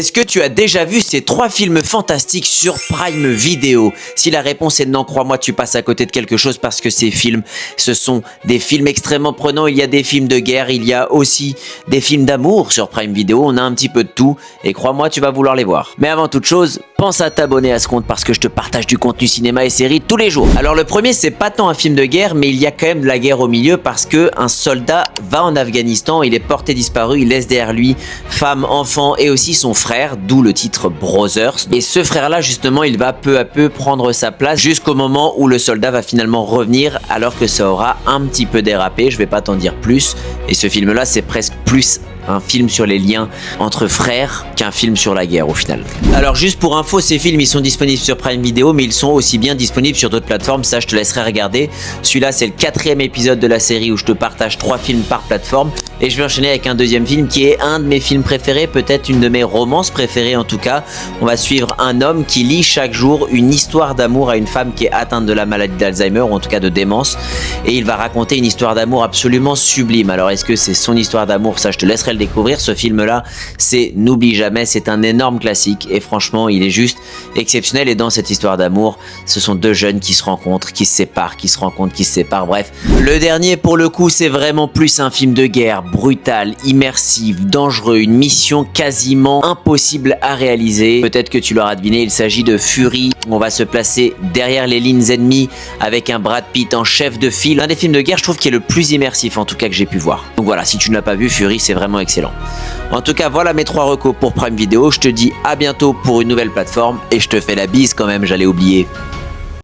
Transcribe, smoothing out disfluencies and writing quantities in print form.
Est-ce que tu as déjà vu ces 3 films fantastiques sur Prime Video? Si la réponse est non, crois-moi, tu passes à côté de quelque chose parce que ces films, ce sont des films extrêmement prenants. Il y a des films de guerre, il y a aussi des films d'amour sur Prime Video. On a un petit peu de tout et crois-moi, tu vas vouloir les voir. Mais avant toute chose, pense à t'abonner à ce compte parce que je te partage du contenu cinéma et séries tous les jours. Alors le premier, c'est pas tant un film de guerre, mais il y a quand même de la guerre au milieu parce que un soldat va en Afghanistan, il est porté disparu, il laisse derrière lui femme, enfant et aussi son frère, d'où le titre Brothers. Et ce frère-là, justement, il va peu à peu prendre sa place jusqu'au moment où le soldat va finalement revenir alors que ça aura un petit peu dérapé. Je vais pas t'en dire plus. Et ce film-là, c'est presque plus un film sur les liens entre frères qu'un film sur la guerre au final. Alors juste pour info, ces films ils sont disponibles sur Prime Video mais ils sont aussi bien disponibles sur d'autres plateformes, ça je te laisserai regarder. Celui-là c'est le 4e épisode de la série où je te partage 3 films par plateforme et je vais enchaîner avec un deuxième film qui est un de mes films préférés, peut-être une de mes romances préférées en tout cas. On va suivre un homme qui lit chaque jour une histoire d'amour à une femme qui est atteinte de la maladie d'Alzheimer ou en tout cas de démence et il va raconter une histoire d'amour absolument sublime. Alors est-ce que c'est son histoire d'amour? Ça je te laisserai le découvrir. Ce film là c'est N'oublie jamais, c'est un énorme classique et franchement il est juste exceptionnel. Et dans cette histoire d'amour ce sont 2 jeunes qui se rencontrent, qui se séparent, qui se rencontrent, qui se séparent, bref. Le dernier pour le coup c'est vraiment plus un film de guerre, brutal, immersif, dangereux, une mission quasiment impossible à réaliser. Peut-être que tu l'auras deviné, il s'agit de Fury. On va se placer derrière les lignes ennemies avec un Brad Pitt en chef de file. L'un des films de guerre je trouve qui est le plus immersif en tout cas que j'ai pu voir. Donc voilà, si tu ne l'as pas vu, Fury c'est vraiment excellent. En tout cas voilà mes 3 recos pour Prime Video. Je te dis à bientôt pour une nouvelle plateforme et je te fais la bise quand même, j'allais oublier.